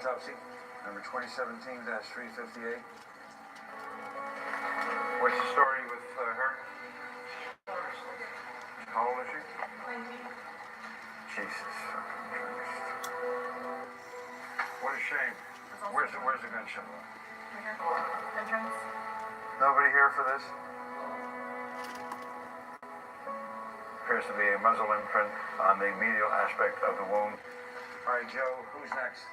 autopsy, number 2017-358. What's the story with her? How old is she? 20. Jesus fucking Christ. What a shame. Where's the gunshot? Right here. Entrance. Nobody here for this? Appears to be a muzzle imprint on the medial aspect of the wound. All right, Joe, who's next?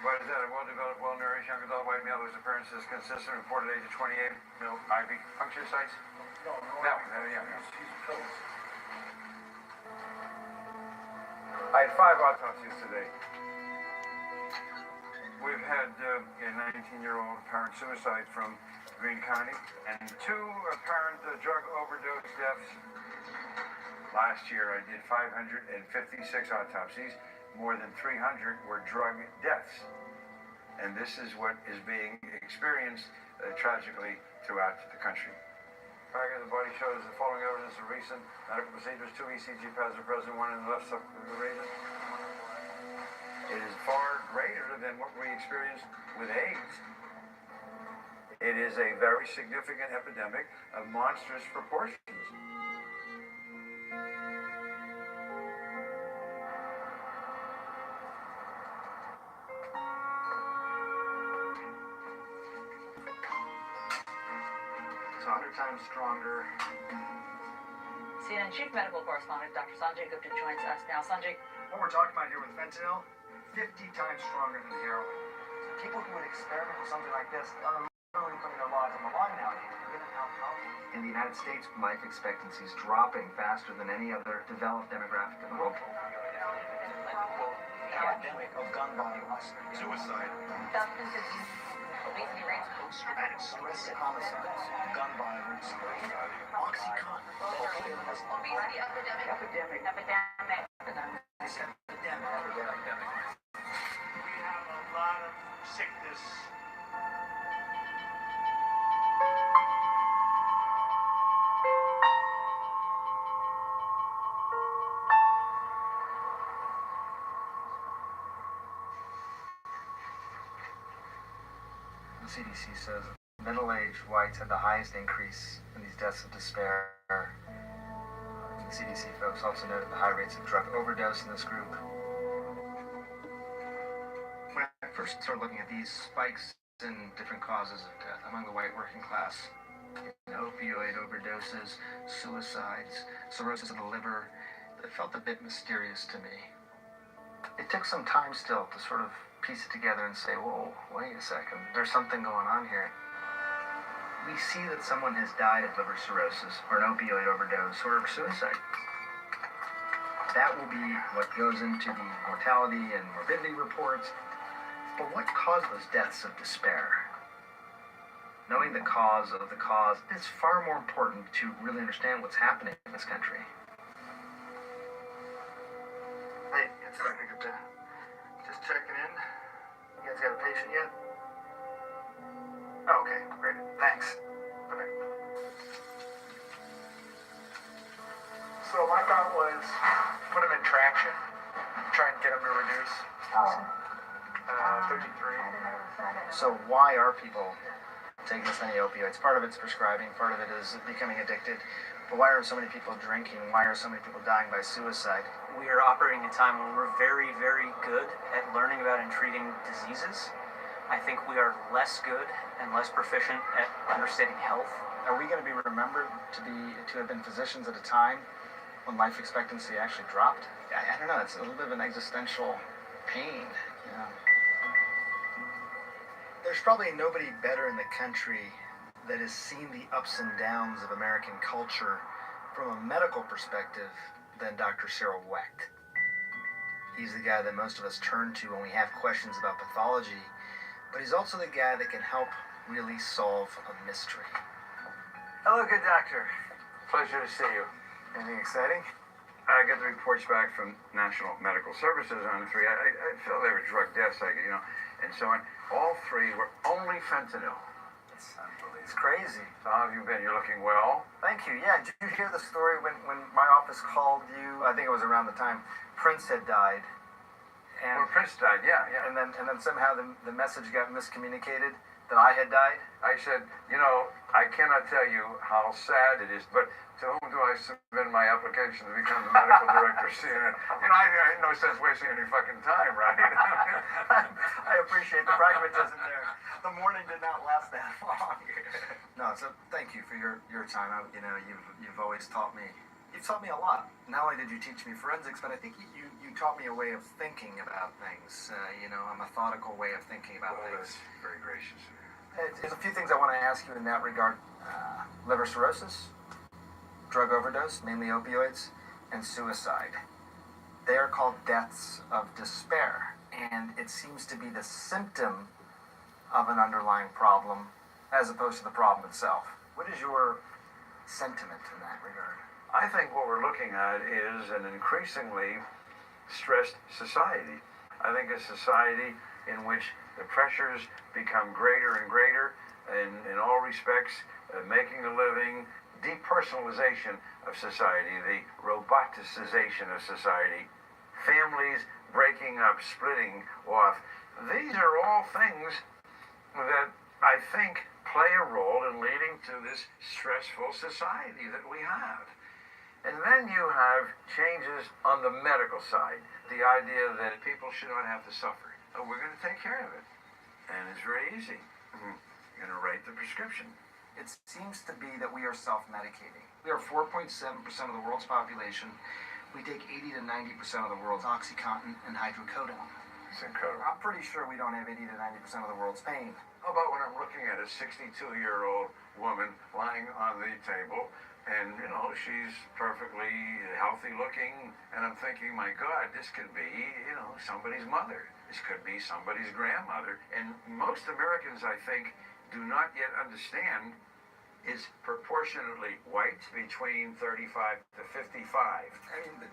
What is that? A well-developed, well-nourished young adult white male whose appearance is consistent, reported age of 28, no IV puncture sites? No, yeah. I had 5 autopsies today. We've had a 19-year-old apparent suicide from Greene County and 2 apparent drug overdose deaths. Last year I did 556 autopsies. More than 300 were drug deaths. And this is what is being experienced tragically throughout the country. Target of the body shows the following evidence of recent medical procedures. 2 ECG pads are present, 1 in the left subclavian region. It is far greater than what we experienced with AIDS. It is a very significant epidemic of monstrous proportions. It's 100 times stronger. CNN Chief Medical Correspondent Dr. Sanjay Gupta joins us now. Sanjay, What we're talking about here with fentanyl, 50 times stronger than heroin. People who would experiment with something like this are literally putting their lives on the line nowadays. Given how powerful. In the United States, life expectancy is dropping faster than any other developed demographic in the world. The epidemic of gun violence, suicide, Obesity rates. post-traumatic stress homicides, gun violence, Oxycontin. Obesity epidemic. Epidemic. This epidemic. We have a lot of sickness. The CDC says middle-aged whites had the highest increase in these deaths of despair. The CDC folks also noted the high rates of drug overdose in this group. When I first started looking at these spikes in different causes of death among the white working class, opioid overdoses, suicides, cirrhosis of the liver, it felt a bit mysterious to me. It took some time still to sort of piece it together and say, whoa, wait a second, there's something going on here. We see that someone has died of liver cirrhosis or an opioid overdose or suicide. That will be what goes into the mortality and morbidity reports. But what caused those deaths of despair? Knowing the cause of the cause is far more important to really understand what's happening in this country. Hey, it's just checking in. You guys got a patient yet? Oh, okay, great. Thanks. Okay. So my thought was put them in traction, try and get them to reduce. 33. So why are people taking this many opioids? Part of it's prescribing, part of it is becoming addicted. But why are so many people drinking? Why are so many people dying by suicide? We are operating in a time when we're very, very good at learning about and treating diseases. I think we are less good and less proficient at understanding health. Are we going to be remembered to have been physicians at a time when life expectancy actually dropped? I don't know. It's a little bit of an existential pain, you know. There's probably nobody better in the country that has seen the ups and downs of American culture from a medical perspective than Dr. Cyril Wecht. He's the guy that most of us turn to when we have questions about pathology, but he's also the guy that can help really solve a mystery. Hello, good doctor. Pleasure to see you. Anything exciting? I got the reports back from National Medical Services on the 3. I feel they were drug deaths, and so on. All 3 were only fentanyl. It's unbelievable. It's crazy. So how have you been? You're looking well. Thank you. Yeah, did you hear the story when my office called you? I think it was around the time Prince had died. And Well, Prince died, yeah. and then somehow the message got miscommunicated that I had died. I said, I cannot tell you how sad it is, but to whom do I submit my application to become the medical director of CNN? I had no sense wasting any fucking time, right? I appreciate the pragmatism there. The morning did not last that long. No, so thank you for your time. You've always taught me. You've taught me a lot. Not only did you teach me forensics, but I think you taught me a way of thinking about things. A methodical way of thinking about things. That's very gracious. There's a few things I want to ask you in that regard. Liver cirrhosis, drug overdose, mainly opioids, and suicide. They are called deaths of despair, and it seems to be the symptom of an underlying problem as opposed to the problem itself. What is your sentiment in that regard? I think what we're looking at is an increasingly stressed society. I think a society in which the pressures become greater and greater in all respects, making a living, depersonalization of society, the roboticization of society, families breaking up, splitting off. These are all things that I think play a role in leading to this stressful society that we have. And then you have changes on the medical side, the idea that people should not have to suffer. We're going to take care of it. And it's very easy. You're going to write the prescription. It seems to be that we are self-medicating. We are 4.7% of the world's population. We take 80 to 90% of the world's OxyContin and hydrocodone. It's incredible. I'm pretty sure we don't have 80 to 90% of the world's pain. How about when I'm looking at a 62-year-old woman lying on the table, and, she's perfectly healthy looking, and I'm thinking, my God, this could be, somebody's mother. This could be somebody's grandmother. And most Americans, I think, do not yet understand is proportionately white between 35 to 55.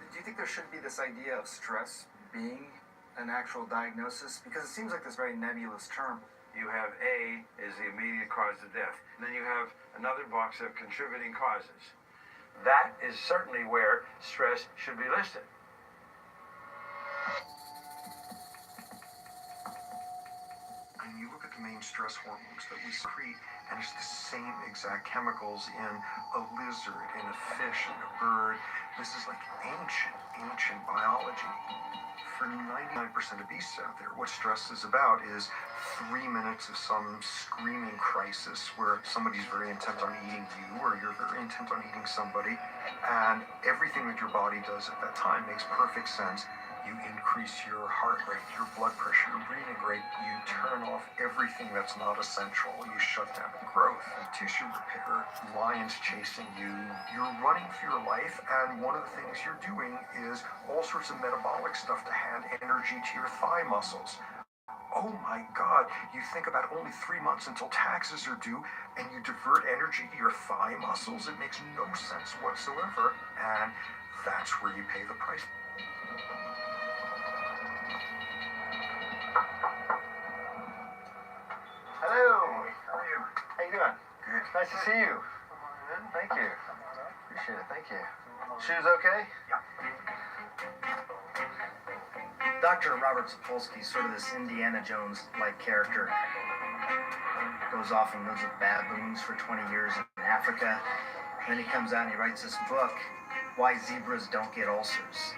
Do you think there should be this idea of stress being an actual diagnosis? Because it seems like this very nebulous term. You have A is the immediate cause of death. And then you have another box of contributing causes. That is certainly where stress should be listed. And you look at the main stress hormones that we secrete, and it's the same exact chemicals in a lizard, in a fish, in a bird. This is like ancient biology. For 99% of beasts out there, what stress is about is 3 minutes of some screaming crisis where somebody's very intent on eating you, or you're very intent on eating somebody, and everything that your body does at that time makes perfect sense. You increase your heart rate, your blood pressure, your breathing rate. You turn off everything that's not essential. You shut down growth and tissue repair. Lions chasing you. You're running for your life, and one of the things you're doing is all sorts of metabolic stuff to hand energy to your thigh muscles. Oh my God, you think about only 3 months until taxes are due, and you divert energy to your thigh muscles. It makes no sense whatsoever, and that's where you pay the price. Hello. How are you? How you doing? Good. Nice to see you. Thank you. Appreciate it. Thank you. Shoes okay? Yeah. Dr. Robert Sapolsky is sort of this Indiana Jones-like character. Goes off and lives with baboons for 20 years in Africa. And then he comes out and he writes this book, Why Zebras Don't Get Ulcers.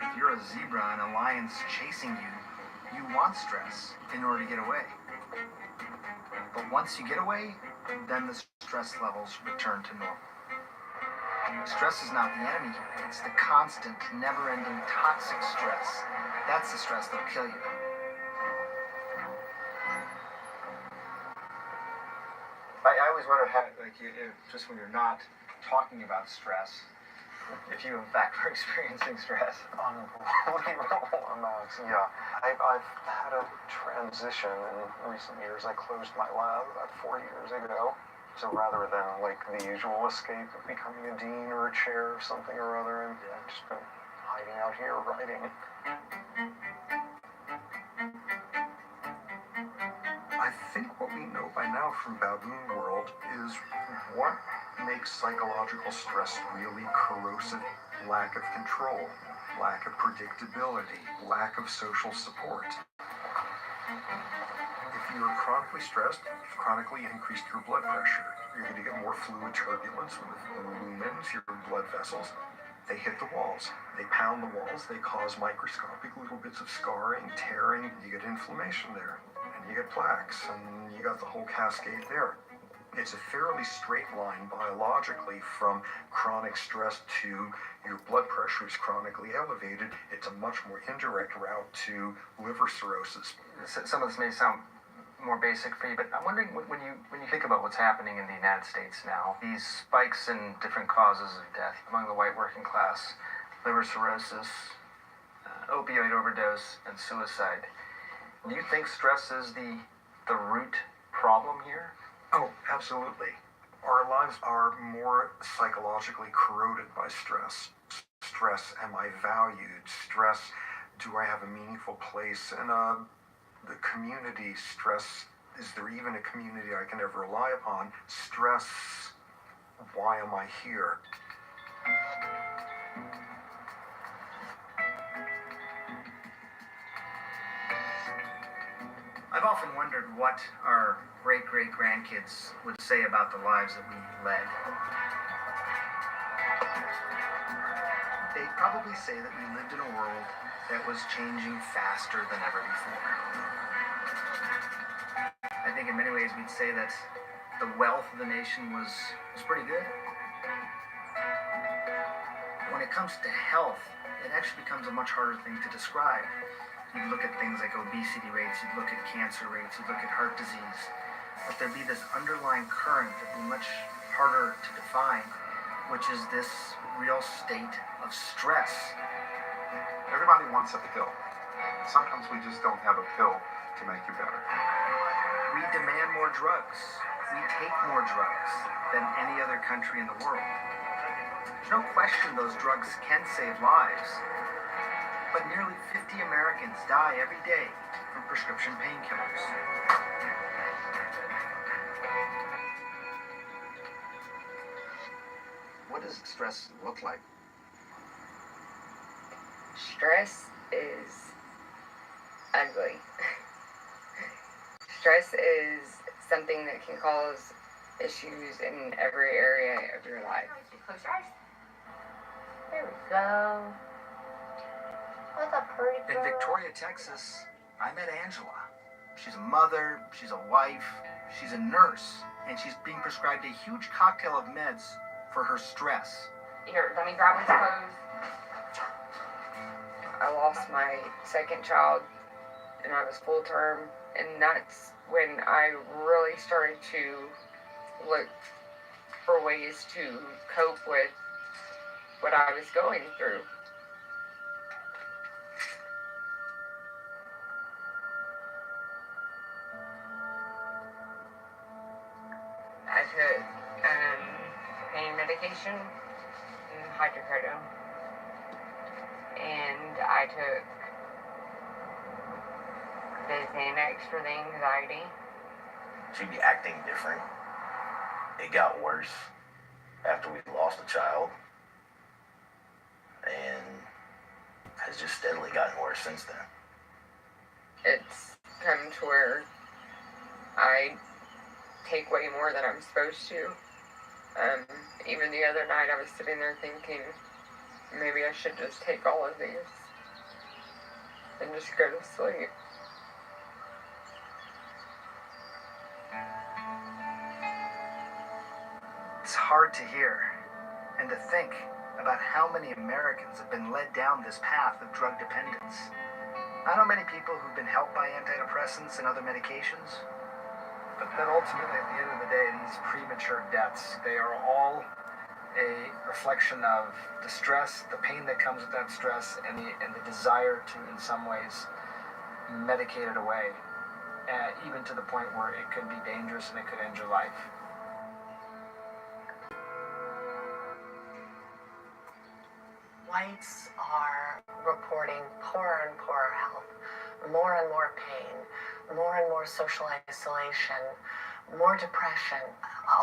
If you're a zebra and a lion's chasing you, you want stress in order to get away. But once you get away, then the stress levels return to normal. Stress is not the enemy here. It's the constant, never-ending, toxic stress. That's the stress that'll kill you. I always wonder how, just when you're not talking about stress, if you in fact were experiencing stress. Unbelievable amounts, yeah. I've had a transition in recent years. I closed my lab about 4 years ago. So rather than like the usual escape of becoming a dean or a chair or something or other, I've just been hiding out here writing. I think what we know by now from baboon world is what makes psychological stress really corrosive: lack of control. lack of predictability, lack of social support. If you're chronically stressed, you've chronically increased your blood pressure. You're going to get more fluid turbulence with lumens, your blood vessels. They hit the walls. They pound the walls. They cause microscopic little bits of scarring, tearing. You get inflammation there. And you get plaques. And you got the whole cascade there. It's a fairly straight line biologically from chronic stress to your blood pressure is chronically elevated. It's a much more indirect route to liver cirrhosis. Some of this may sound more basic for you, but I'm wondering when you think about what's happening in the United States now, these spikes in different causes of death among the white working class, liver cirrhosis, opioid overdose, and suicide. Do you think stress is the root problem here? Oh, absolutely. Our lives are more psychologically corroded by stress. Stress, am I valued? Stress, do I have a meaningful place in the community? Stress, is there even a community I can ever rely upon? Stress, why am I here? I've often wondered what our great-great-grandkids would say about the lives that we led. They'd probably say that we lived in a world that was changing faster than ever before. I think in many ways we'd say that the wealth of the nation was pretty good. When it comes to health, it actually becomes a much harder thing to describe. You'd look at things like obesity rates, you'd look at cancer rates, you'd look at heart disease. But there'd be this underlying current that'd be much harder to define, which is this real state of stress. Everybody wants a pill. Sometimes we just don't have a pill to make you better. We demand more drugs. We take more drugs than any other country in the world. There's no question those drugs can save lives. But nearly 50 Americans die every day from prescription painkillers. What does stress look like? Stress is ugly. Stress is something that can cause issues in every area of your life. Close your eyes. There we go. What's a pretty In girl? Victoria, Texas, I met Angela. She's a mother, she's a wife, she's a nurse, and she's being prescribed a huge cocktail of meds for her stress. Here, let me grab his clothes. I lost my second child, and I was full term, and that's when I really started to look for ways to cope with what I was going through. I took pain medication and hydrocodone, and I took the Xanax for the anxiety. She'd be acting different. It got worse after we lost a child, and has just steadily gotten worse since then. It's come to where I take way more than I'm supposed to. Even the other night I was sitting there thinking, maybe I should just take all of these and just go to sleep. It's hard to hear and to think about how many Americans have been led down this path of drug dependence. I know many people who've been helped by antidepressants and other medications, but that ultimately, at the end of the day, these premature deaths, they are all a reflection of the stress, the pain that comes with that stress, and the desire to, in some ways, medicate it away, even to the point where it could be dangerous and it could end your life. Whites are reporting poorer and poorer health, more and more pain, more and more social isolation, more depression.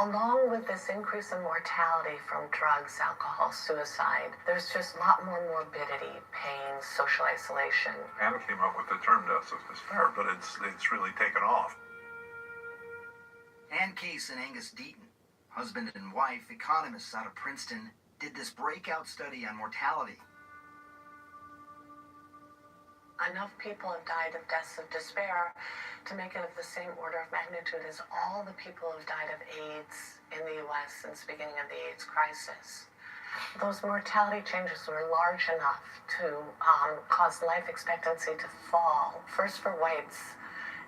Along with this increase in mortality from drugs, alcohol, suicide, there's just a lot more morbidity, pain, social isolation. Anna came up with the term deaths of despair, but it's really taken off. Ann Case and Angus Deaton, husband and wife, economists out of Princeton, did this breakout study on mortality. Enough people have died of deaths of despair to make it of the same order of magnitude as all the people who have died of AIDS in the US since the beginning of the AIDS crisis. Those mortality changes were large enough to cause life expectancy to fall, first for whites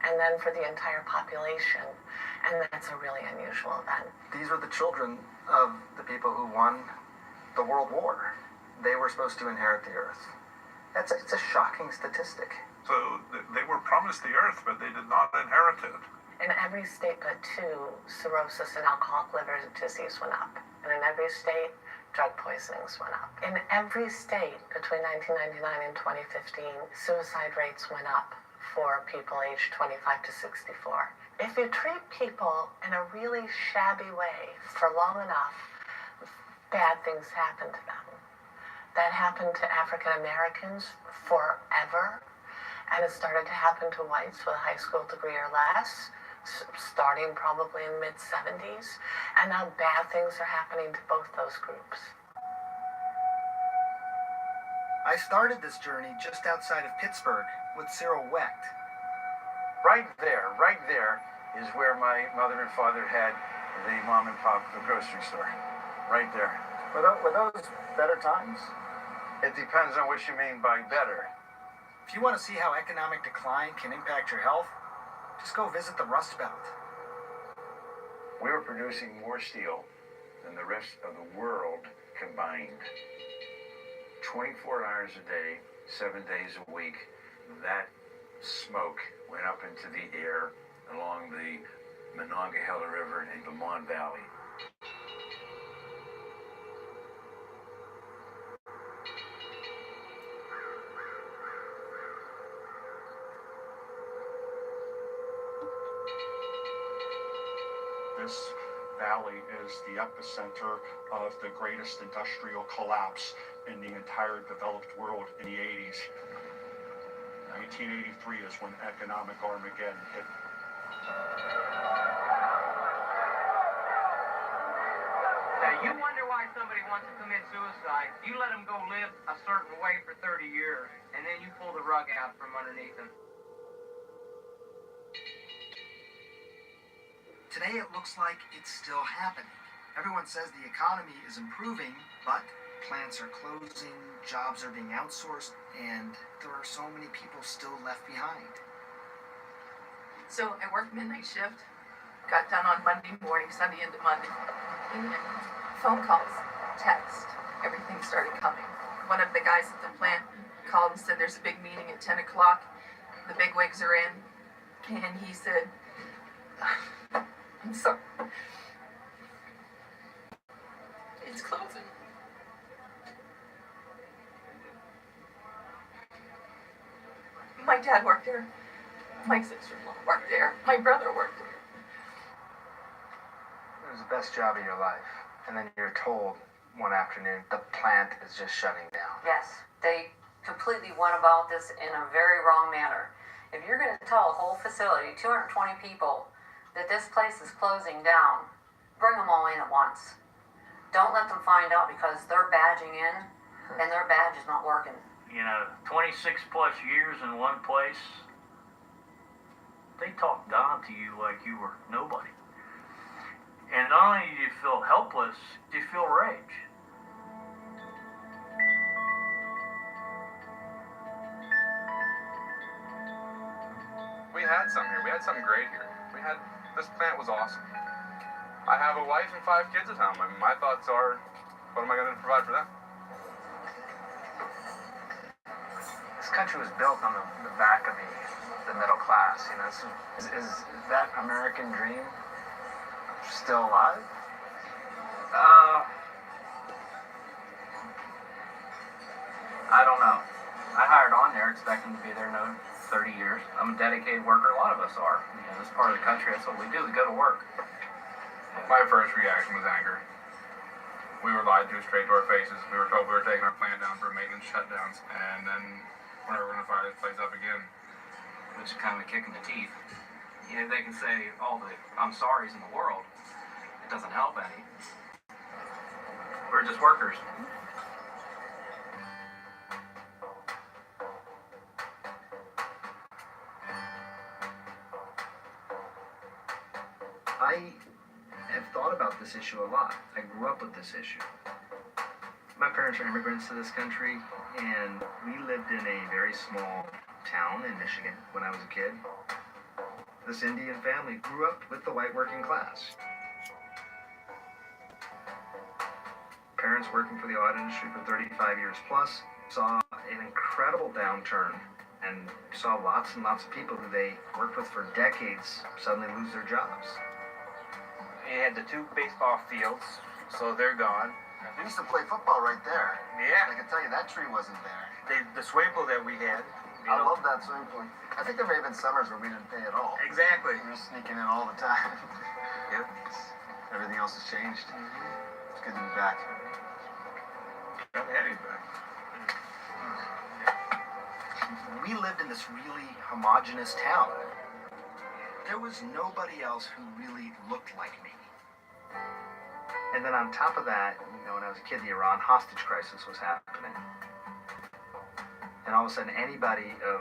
and then for the entire population. And that's a really unusual event. These were the children of the people who won the World War. They were supposed to inherit the earth. It's a shocking statistic. So they were promised the earth, but they did not inherit it. In every state but two, cirrhosis and alcoholic liver disease went up. And in every state, drug poisonings went up. In every state between 1999 and 2015, suicide rates went up for people aged 25 to 64. If you treat people in a really shabby way for long enough, bad things happen to them. That happened to African Americans forever, and it started to happen to whites with a high school degree or less, starting probably in the mid-70s, and now bad things are happening to both those groups. I started this journey just outside of Pittsburgh with Cyril Wecht. Right there is where my mother and father had the mom and pop grocery store. Right there. Were those better times? It depends on what you mean by better. If you want to see how economic decline can impact your health, just go visit the Rust Belt. We were producing more steel than the rest of the world combined. 24 hours a day, 7 days a week, that smoke went up into the air along the Monongahela River and the Mon Valley. This valley is the epicenter of the greatest industrial collapse in the entire developed world in the 80s. 1983 is when economic Armageddon hit. Now, you wonder why somebody wants to commit suicide. You let them go live a certain way for 30 years, and then you pull the rug out from underneath them. Today it looks like it's still happening. Everyone says the economy is improving, but plants are closing, jobs are being outsourced, and there are so many people still left behind. So I worked midnight shift, got done on Monday morning, Sunday into Monday. And then phone calls, text, everything started coming. One of the guys at the plant called and said there's a big meeting at 10 o'clock. The bigwigs are in. And he said, I'm sorry. It's closing. My dad worked there. My sister-in-law worked there. My brother worked there. It was the best job of your life, and then you're told one afternoon the plant is just shutting down. Yes, they completely went about this in a very wrong manner. If you're going to tell a whole facility, 220 people, that this place is closing down, bring them all in at once. Don't let them find out because they're badging in and their badge is not working. 26 plus years in one place, they talk down to you like you were nobody. And not only do you feel helpless, you feel rage. We had something here. We had something great here. This plant was awesome. I have a wife and 5 kids at home. I mean, my thoughts are, what am I going to provide for them? This country was built on the back of the middle class. Is that American dream still alive? I don't know. I hired on there expecting to be there no 30 years. I'm a dedicated worker. A lot of us are. You know, this part of the country, that's what we do. We go to work. My first reaction was anger. We were lied to straight to our faces. We were told we were taking our plant down for maintenance shutdowns, and then we're never going to fire this place up again. Which is kind of a kick in the teeth. You know, they can say all the I'm sorry's in the world. It doesn't help any. We're just workers. I have thought about this issue a lot. I grew up with this issue. My parents are immigrants to this country, and we lived in a very small town in Michigan when I was a kid. This Indian family grew up with the white working class. Parents working for the oil industry for 35 years plus saw an incredible downturn and saw lots and lots of people who they worked with for decades suddenly lose their jobs. You had the 2 baseball fields, so they're gone. We used to play football right there. Yeah. I can tell you that tree wasn't there. The swimming pool that we had. I love that swimming pool. I think there may have been summers where we didn't pay at all. Exactly. We were sneaking in all the time. Yep. Everything else has changed. It's good to be back. Glad to have you back. We lived in this really homogenous town. There was nobody else who really looked like me. And then on top of that, you know, when I was a kid, the Iran hostage crisis was happening. And all of a sudden, anybody of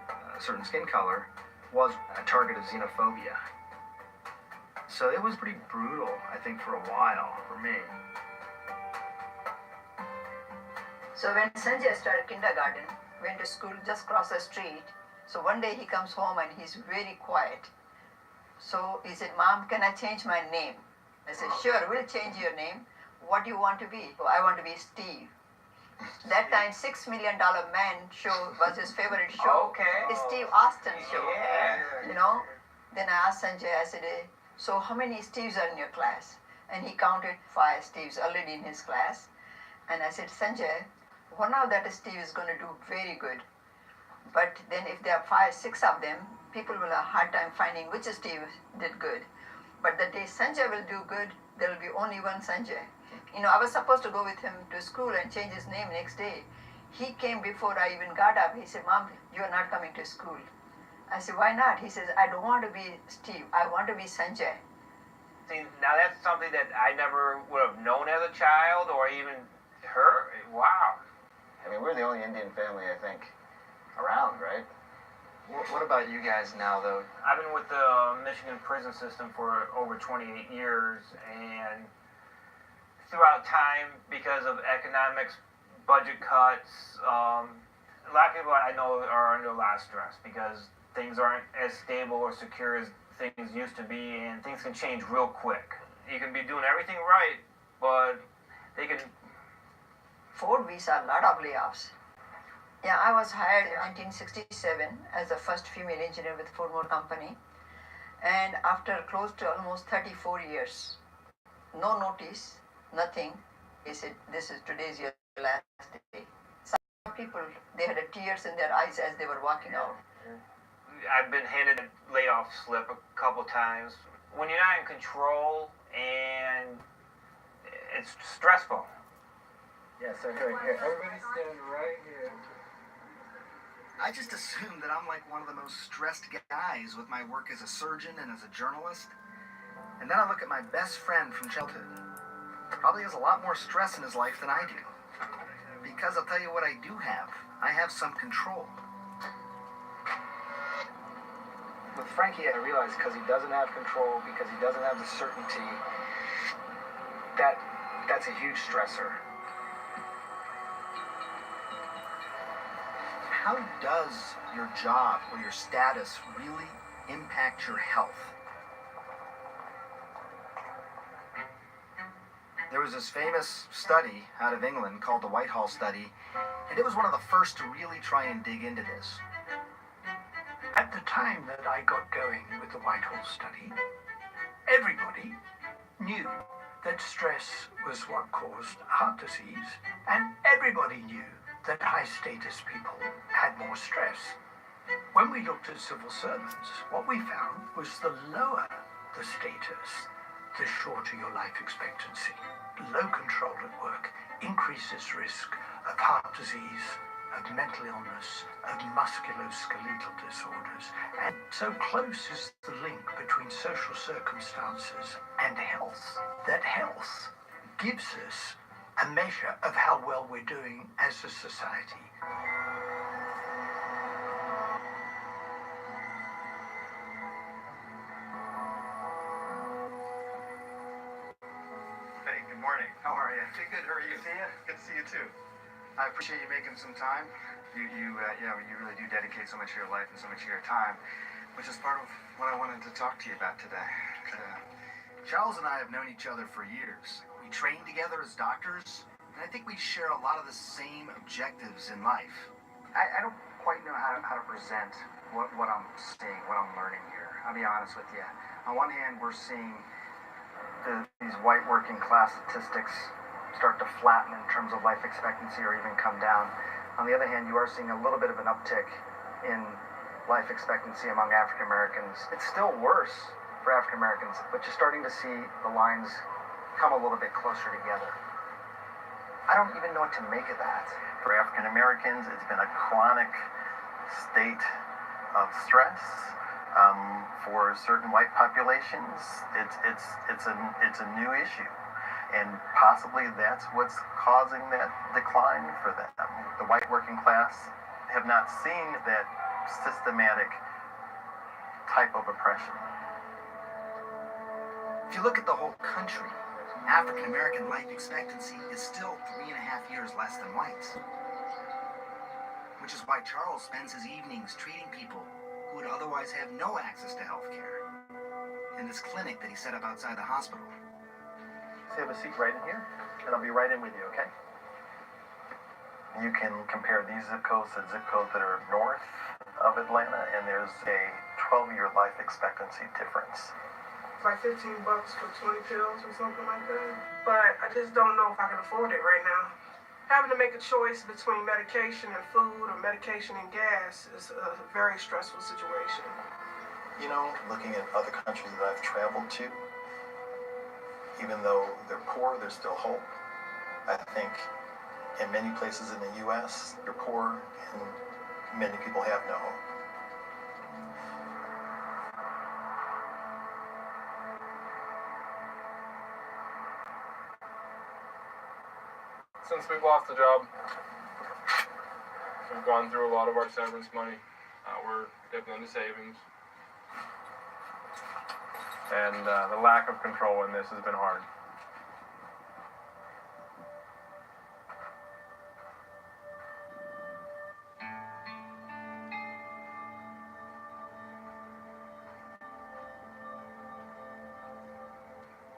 a certain skin color was a target of xenophobia. So it was pretty brutal, I think, for a while, for me. So when Sanjay started kindergarten, went to school just across the street. So one day he comes home and he's very quiet. So he said, "Mom, can I change my name?" I said, "Sure, we'll change your name. What do you want to be?" "Oh, I want to be Steve." That time, $6 Million Man show was his favorite show. Okay. The Steve Austin show. Yeah. You know? Then I asked Sanjay, I said, "So how many Steves are in your class?" And he counted 5 Steves already in his class. And I said, "Sanjay, one of that Steve is going to do very good. But then if there are 5, 6 of them, people will have a hard time finding which Steve did good. But the day Sanjay will do good, there will be only one Sanjay." You know, I was supposed to go with him to school and change his name next day. He came before I even got up. He said, "Mom, you are not coming to school." I said, "Why not?" He says, "I don't want to be Steve. I want to be Sanjay." See, now that's something that I never would have known as a child or even heard. Wow. I mean, we're the only Indian family, I think, around, right? What about you guys now, though? I've been with the Michigan prison system for over 28 years, and throughout time, because of economics, budget cuts, a lot of people I know are under a lot of stress because things aren't as stable or secure as things used to be, and things can change real quick. You can be doing everything right, but they can... Ford, we saw a lot of layoffs. Yeah, I was hired in 1967 as the first female engineer with Ford Motor Company. And after close to almost 34 years, no notice, nothing, he said, "This is today's your last day." Some people, they had tears in their eyes as they were walking out. I've been handed a layoff slip a couple times. When you're not in control and it's stressful. Yes, sir. Here. Everybody stand right here. I just assume that I'm like one of the most stressed guys with my work as a surgeon and as a journalist. And then I look at my best friend from childhood. Probably has a lot more stress in his life than I do. Because I'll tell you what I do have. I have some control. With Frankie, I realized because he doesn't have control, because he doesn't have the certainty, that's a huge stressor. How does your job or your status really impact your health? There was this famous study out of England called the Whitehall Study, and it was one of the first to really try and dig into this. At the time that I got going with the Whitehall Study, everybody knew that stress was what caused heart disease, and everybody knew that high-status people had more stress. When we looked at civil servants, what we found was the lower the status, the shorter your life expectancy. Low control at work increases risk of heart disease, of mental illness, of musculoskeletal disorders. And so close is the link between social circumstances and health, that health gives us a measure of how well we're doing as a society. Hey, good morning. How are you? Hey, good. How are you? Good to see you. Good to see you too. I appreciate you making some time. You really do dedicate so much of your life and so much of your time, which is part of what I wanted to talk to you about today. Charles and I have known each other for years. We trained together as doctors, and I think we share a lot of the same objectives in life. I don't quite know how to present what I'm seeing, what I'm learning here. I'll be honest with you. On one hand, we're seeing these white working class statistics start to flatten in terms of life expectancy or even come down. On the other hand, you are seeing a little bit of an uptick in life expectancy among African Americans. It's still worse for African Americans, but you're starting to see the lines come a little bit closer together. I don't even know what to make of that. For African Americans, it's been a chronic state of stress. For certain white populations, it's a new issue, and possibly that's what's causing that decline for them. The white working class have not seen that systematic type of oppression. If you look at the whole country, African American life expectancy is still 3.5 years less than whites. Which is why Charles spends his evenings treating people who would otherwise have no access to health care in this clinic that he set up outside the hospital. So you have a seat right in here, and I'll be right in with you, okay? You can compare these zip codes to zip codes that are north of Atlanta, and there's a 12-year life expectancy difference. It's like $15 for 20 pills or something like that. But I just don't know if I can afford it right now. Having to make a choice between medication and food or medication and gas is a very stressful situation. You know, looking at other countries that I've traveled to, even though they're poor, there's still hope. I think in many places in the U.S., you're poor and many people have no hope. Since we've lost the job, we've gone through a lot of our severance money. We're dipping into savings. And the lack of control in this has been hard.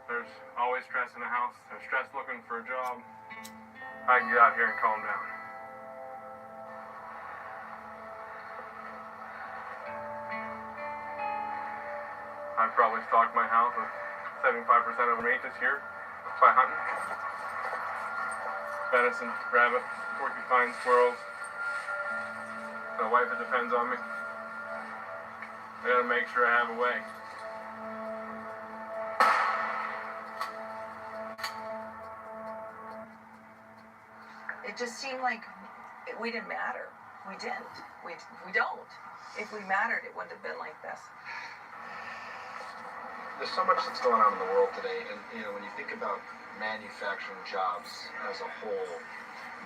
There's always stress in the house. There's stress looking for a job. I can get out here and calm down. I've probably stocked my house with 75% of the meat this year by hunting. Venison, rabbit, porcupine, squirrels. My wife that depends on me. I gotta make sure I have a way. It just seemed like we didn't matter. We didn't. We don't. If we mattered, it wouldn't have been like this. There's so much that's going on in the world today, and when you think about manufacturing jobs as a whole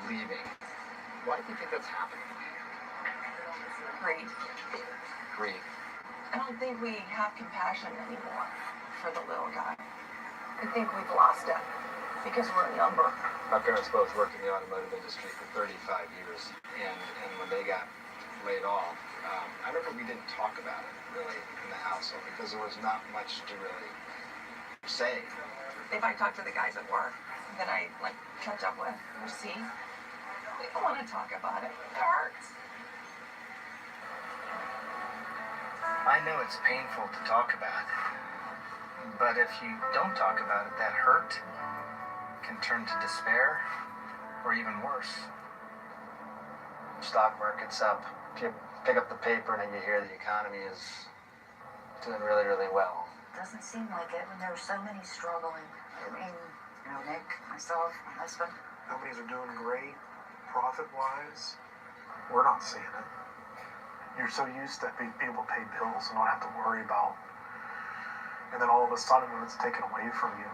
leaving, why do you think that's happening? Greed. Greed. I don't think we have compassion anymore for the little guy. I think we've lost it because we're a number. My parents both worked in the automotive industry for 35 years, and when they got laid off, I remember we didn't talk about it really in the household because there was not much to really say. If I talk to the guys at work that I catch up with or see, they don't want to talk about it. It hurts. I know it's painful to talk about, but if you don't talk about it, that hurt can turn to despair or even worse. Stock market's up. If you pick up the paper and then you hear the economy is doing really, really well. Doesn't seem like it when there were so many struggling. I mean, you know, Nick, myself, my husband. Companies are doing great, profit-wise. We're not seeing it. You're so used to being able to pay bills and not have to worry about. And then all of a sudden, when it's taken away from you,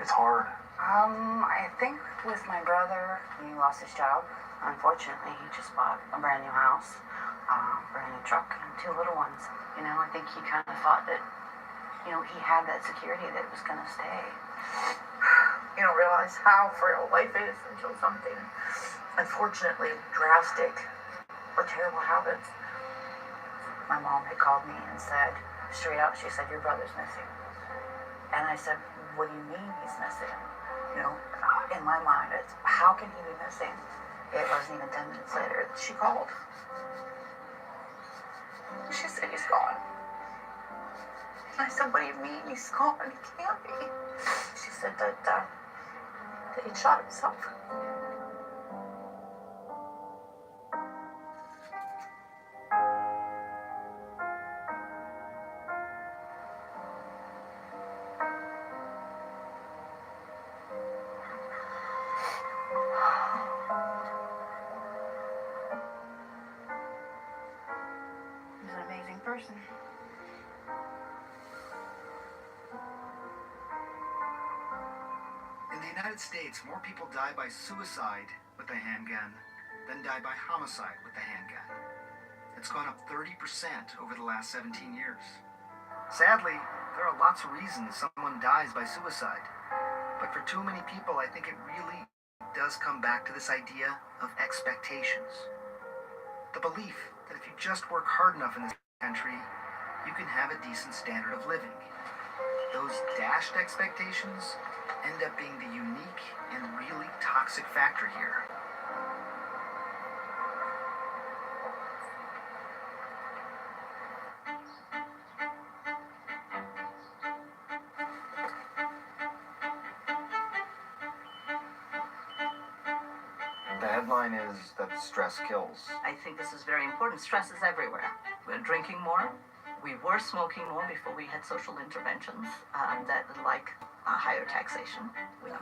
it's hard. I think with my brother, he lost his job. Unfortunately, he just bought a brand new house, brand new truck, and 2 little ones. You know, I think he kind of thought that, you know, he had that security that it was going to stay. You don't realize how frail life is until something, unfortunately, drastic or terrible happens. My mom had called me and said, straight out, she said, your brother's missing. And I said, what do you mean he's missing? You know, in my mind, it's, how can he be missing? It wasn't even 10 minutes later that she called. She said, he's gone. I said, what do you mean he's gone? He can't be. She said that he shot himself. He's an amazing person. In the United States, more people die by suicide with a handgun than die by homicide with a handgun. It's gone up 30% over the last 17 years. Sadly, there are lots of reasons someone dies by suicide. But for too many people, I think it really does come back to this idea of expectations. The belief that if you just work hard enough in this country, you can have a decent standard of living. Those dashed expectations end up being the unique and really toxic factor here. The headline is that stress kills. I think this is very important. Stress is everywhere. We're drinking more. We were smoking more before we had social interventions that like higher taxation. And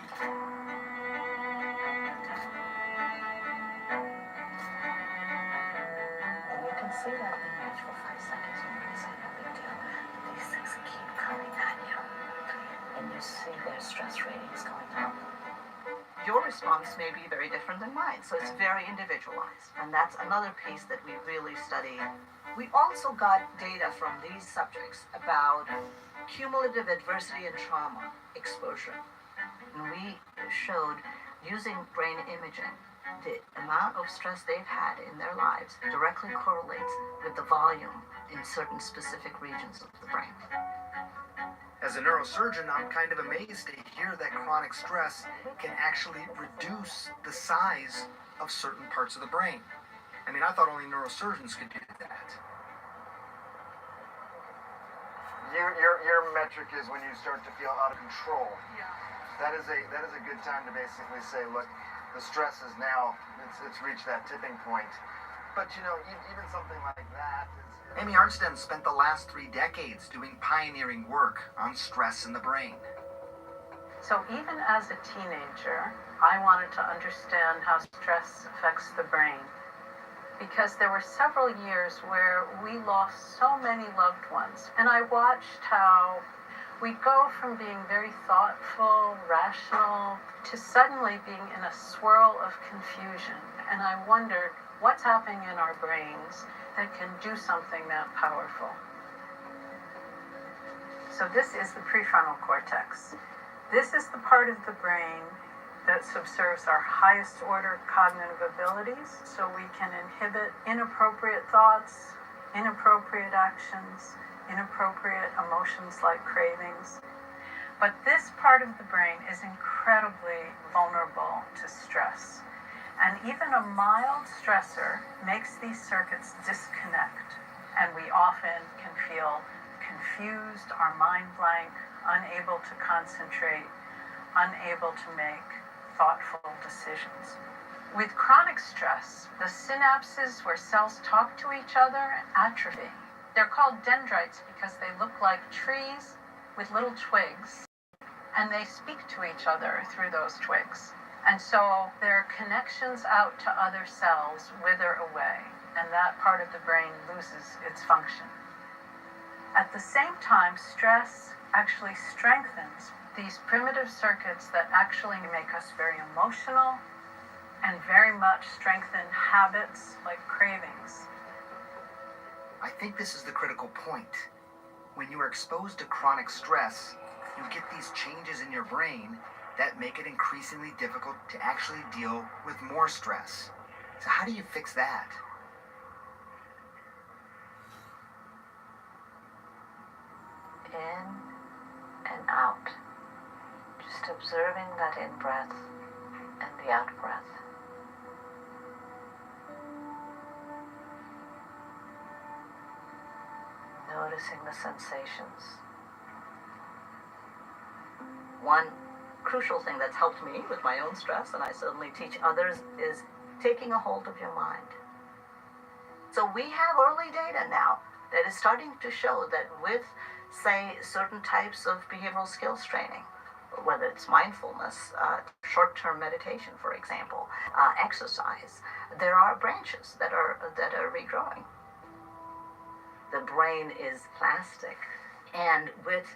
you can see that in the image for 5 seconds and it's no big deal. But these things keep coming at you. And you see their stress ratings going up. Your response may be very different than mine, so it's very individualized. And that's another piece that we really study. We also got data from these subjects about cumulative adversity and trauma exposure. And we showed, using brain imaging, the amount of stress they've had in their lives directly correlates with the volume in certain specific regions of the brain. As a neurosurgeon, I'm kind of amazed to hear that chronic stress can actually reduce the size of certain parts of the brain. I mean, I thought only neurosurgeons could do that. Your metric is when you start to feel out of control. Yeah. That is a good time to basically say, look, the stress is now, it's reached that tipping point. But you know, even something like that is... Amy Arnsten spent the last 3 decades doing pioneering work on stress in the brain. So even as a teenager, I wanted to understand how stress affects the brain, because there were several years where we lost so many loved ones. And I watched how we go from being very thoughtful, rational, to suddenly being in a swirl of confusion. And I wondered, what's happening in our brains that can do something that powerful? So this is the prefrontal cortex. This is the part of the brain that subserves our highest order cognitive abilities, so we can inhibit inappropriate thoughts, inappropriate actions, inappropriate emotions like cravings. But this part of the brain is incredibly vulnerable to stress. And even a mild stressor makes these circuits disconnect, and we often can feel confused, our mind blank, unable to concentrate, unable to make thoughtful decisions. With chronic stress, the synapses where cells talk to each other atrophy. They're called dendrites because they look like trees with little twigs, and they speak to each other through those twigs. And so their connections out to other cells wither away, and that part of the brain loses its function. At the same time, stress actually strengthens these primitive circuits that actually make us very emotional and very much strengthen habits like cravings. I think this is the critical point. When you are exposed to chronic stress, you get these changes in your brain that make it increasingly difficult to actually deal with more stress. So how do you fix that? In and out. Just observing that in-breath and the out-breath. Noticing the sensations. One crucial thing that's helped me with my own stress, and I certainly teach others, is taking a hold of your mind. So we have early data now that is starting to show that with, say, certain types of behavioral skills training, whether it's mindfulness, short-term meditation, for example, exercise, there are branches that are regrowing. The brain is plastic, and with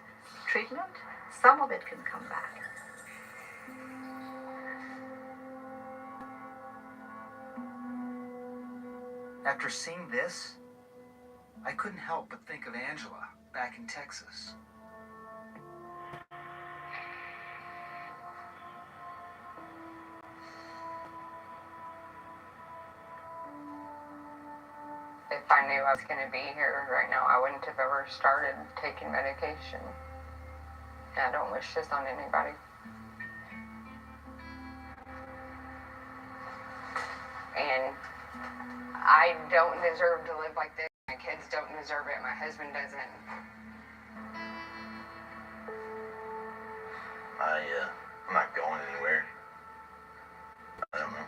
treatment, some of it can come back. After seeing this, I couldn't help but think of Angela back in Texas. If I knew I was going to be here right now, I wouldn't have ever started taking medication. And I don't wish this on anybody. And I don't deserve to live like this. My kids don't deserve it. My husband doesn't. I'm not going anywhere. I don't know.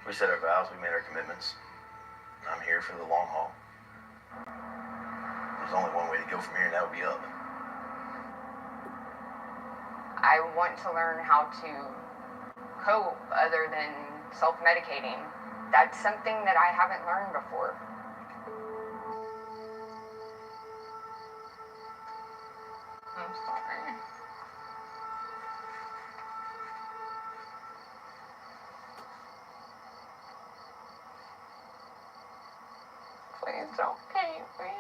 We set our vows, we made our commitments. I'm here for the long haul. There's only one way to go from here, and that would be up. I want to learn how to cope other than self-medicating. That's something that I haven't learned before. I'm sorry. Please don't hate me.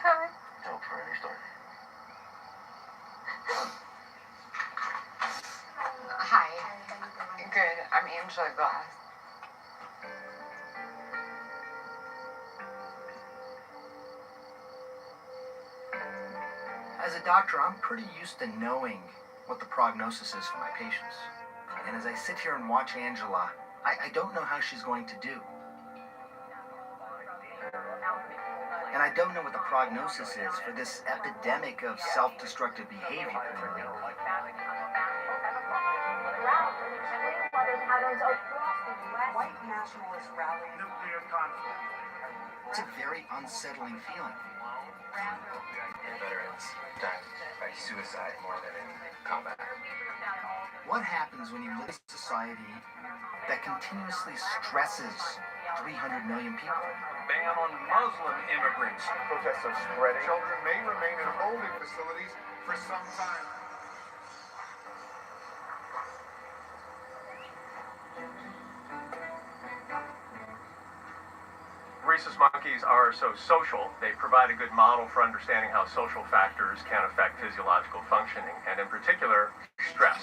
Hi. Don't for any start. Hi. Good. I'm Angela Glass. As a doctor, I'm pretty used to knowing what the prognosis is for my patients. And as I sit here and watch Angela, I don't know how she's going to do. And I don't know what the prognosis is for this epidemic of self-destructive behavior. White nationalist rally. Nuclear conflict. It's a very unsettling feeling. Veterans died by suicide more than in combat. What happens when you live in a society that continuously stresses 300 million people? Ban on Muslim immigrants. Protests are spreading. Children may remain in holding facilities for some time. Rhesus monkeys are so social, they provide a good model for understanding how social factors can affect physiological functioning, and in particular, stress.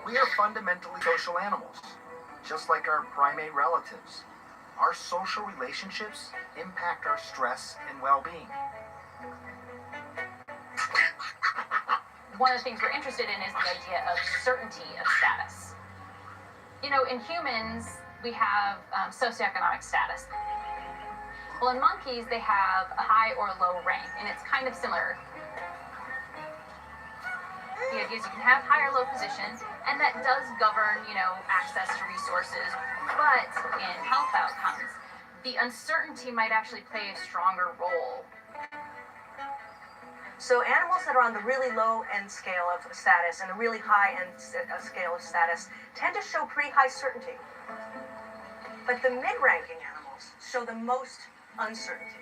We are fundamentally social animals, just like our primate relatives. Our social relationships impact our stress and well-being. One of the things we're interested in is the idea of certainty of status. You know, in humans, we have socioeconomic status. Well, in monkeys, they have a high or low rank, and it's kind of similar. The idea is you can have high or low position, and that does govern, access to resources. But in health outcomes, the uncertainty might actually play a stronger role. So animals that are on the really low end scale of status and a really high end scale of status tend to show pretty high certainty. But the mid-ranking animals show the most uncertainty.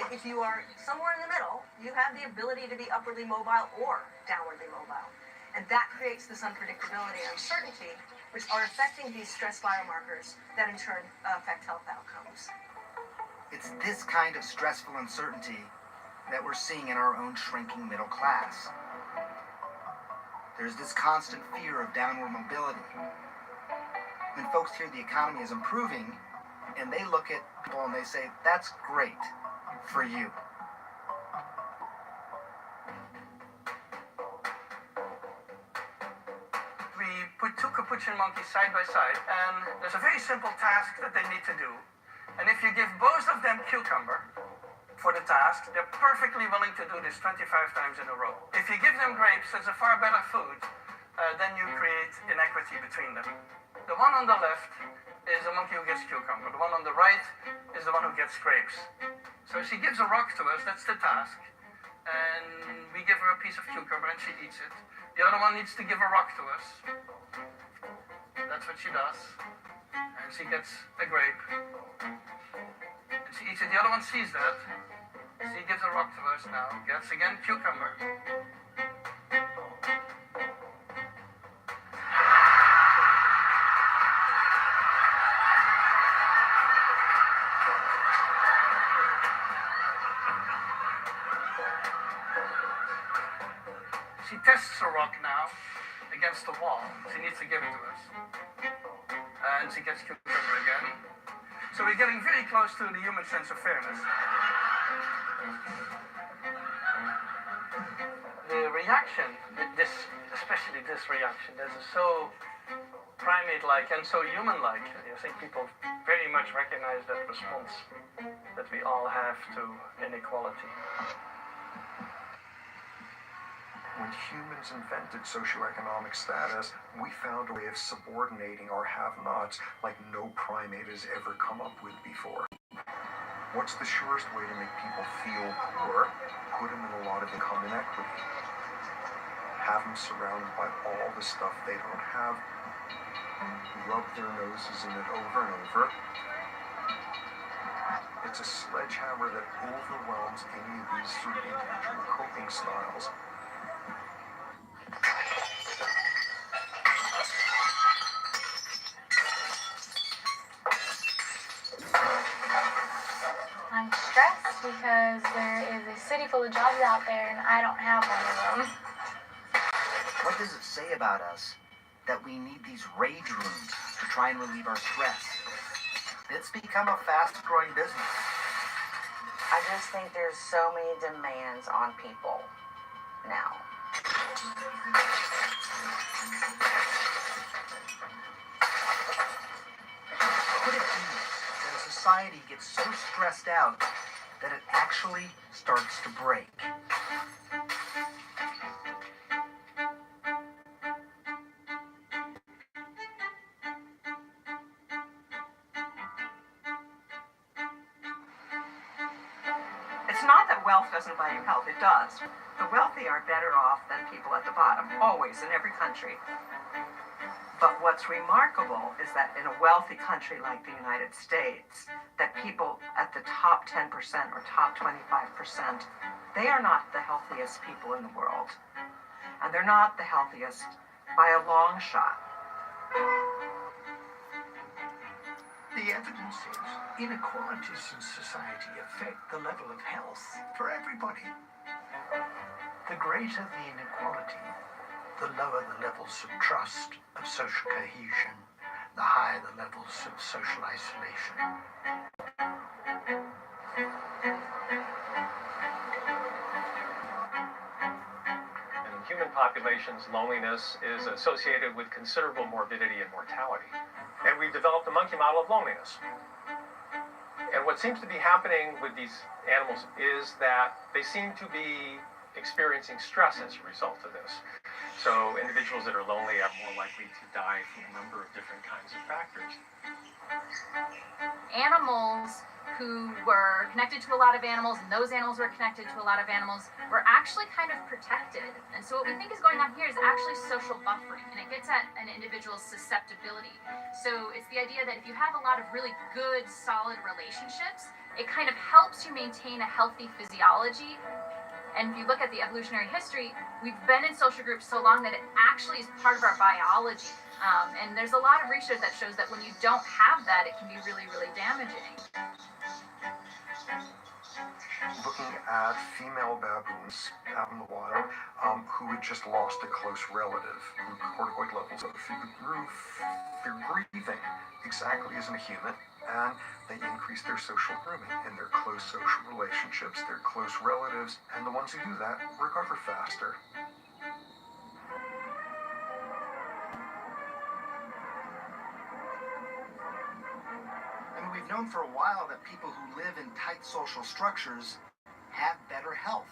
If you are somewhere in the middle, you have the ability to be upwardly mobile or downwardly mobile. And that creates this unpredictability and uncertainty, which are affecting these stress biomarkers that in turn affect health outcomes. It's this kind of stressful uncertainty that we're seeing in our own shrinking middle class. There's this constant fear of downward mobility. When folks hear the economy is improving, and they look at people and they say, that's great for you. We put two capuchin monkeys side by side, and there's a very simple task that they need to do. And if you give both of them cucumber for the task, they're perfectly willing to do this 25 times in a row. If you give them grapes, that's a far better food, then you create inequity between them. The one on the left is the monkey who gets cucumber. The one on the right is the one who gets grapes. So she gives a rock to us, that's the task. And we give her a piece of cucumber and she eats it. The other one needs to give a rock to us. That's what she does. And she gets a grape. And she eats it. The other one sees that. She gives a rock to us now. Gets again cucumber. She tests a rock now against the wall. She needs to give it to us. And she gets cucumber again. So we're getting very close to the human sense of fairness. The reaction, especially this reaction, this is so primate-like and so human-like. I think people very much recognize that response that we all have to inequality. When humans invented socioeconomic status, we found a way of subordinating our have-nots like no primate has ever come up with before. What's the surest way to make people feel poor? Put them in a lot of income inequity. Have them surrounded by all the stuff they don't have. Rub their noses in it over and over. It's a sledgehammer that overwhelms any of these sort of individual coping styles. I'm stressed because there is a city full of jobs out there and I don't have one of them. What does it say about us that we need these rage rooms to try and relieve our stress? It's become a fast-growing business. I just think there's so many demands on people now. Could it be that a society gets so stressed out that it actually starts to break? It's not that wealth doesn't buy you health, it does. The wealthy are better off than people at the bottom, always, in every country. But what's remarkable is that in a wealthy country like the United States, that people at the top 10% or top 25%, they are not the healthiest people in the world. And they're not the healthiest by a long shot. The evidence is inequalities in society affect the level of health for everybody. The greater the inequality, the lower the levels of trust, of social cohesion, the higher the levels of social isolation. In human populations, loneliness is associated with considerable morbidity and mortality. And we've developed a monkey model of loneliness. And what seems to be happening with these animals is that they seem to be experiencing stress as a result of this. So individuals that are lonely are more likely to die from a number of different kinds of factors. Animals who were connected to a lot of animals, and those animals were connected to a lot of animals, were actually kind of protected. And so what we think is going on here is actually social buffering, and it gets at an individual's susceptibility. So it's the idea that if you have a lot of really good, solid relationships, it kind of helps you maintain a healthy physiology. And if you look at the evolutionary history, we've been in social groups so long that it actually is part of our biology. And there's a lot of research that shows that when you don't have that, it can be really, really damaging. Looking at female baboons out in the wild who had just lost a close relative, corticoid levels of they're grieving exactly as in a human, and they increase their social grooming in their close social relationships, their close relatives, and the ones who do that recover faster. We've known for a while that people who live in tight social structures have better health.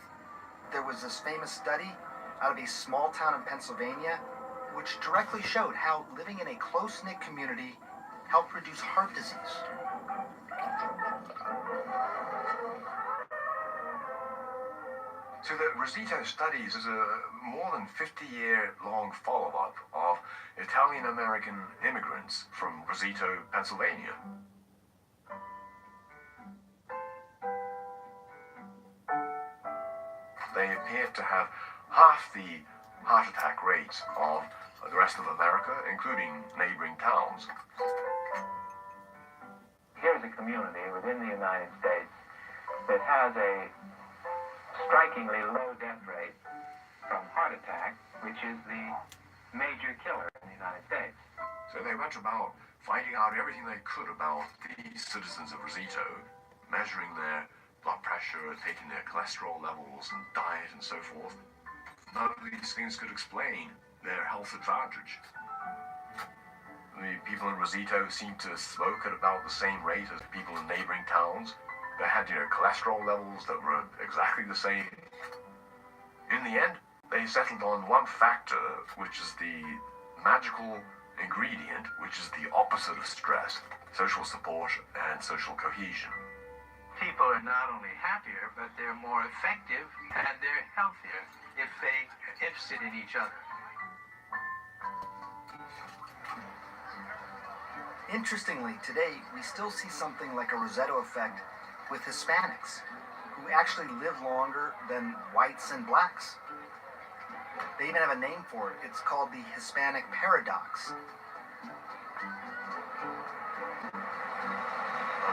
There was this famous study out of a small town in Pennsylvania which directly showed how living in a close-knit community helped reduce heart disease. So the Rosito studies is a more than 50-year-long follow-up of Italian-American immigrants from Rosito, Pennsylvania. They appear to have half the heart attack rates of the rest of America, including neighboring towns. Here's a community within the United States that has a strikingly low death rate from heart attack, which is the major killer in the United States. So they went about finding out everything they could about the citizens of Rosito, measuring their blood pressure, taking their cholesterol levels and diet and so forth. None of these things could explain their health advantage. The people in Rosito seemed to smoke at about the same rate as people in neighboring towns. They had, cholesterol levels that were exactly the same. In the end, they settled on one factor, which is the magical ingredient, which is the opposite of stress: social support and social cohesion. People are not only happier, but they're more effective and they're healthier if they are interested in each other. Interestingly, today we still see something like a Rossetto effect with Hispanics, who actually live longer than whites and blacks. They even have a name for it. It's called the Hispanic paradox.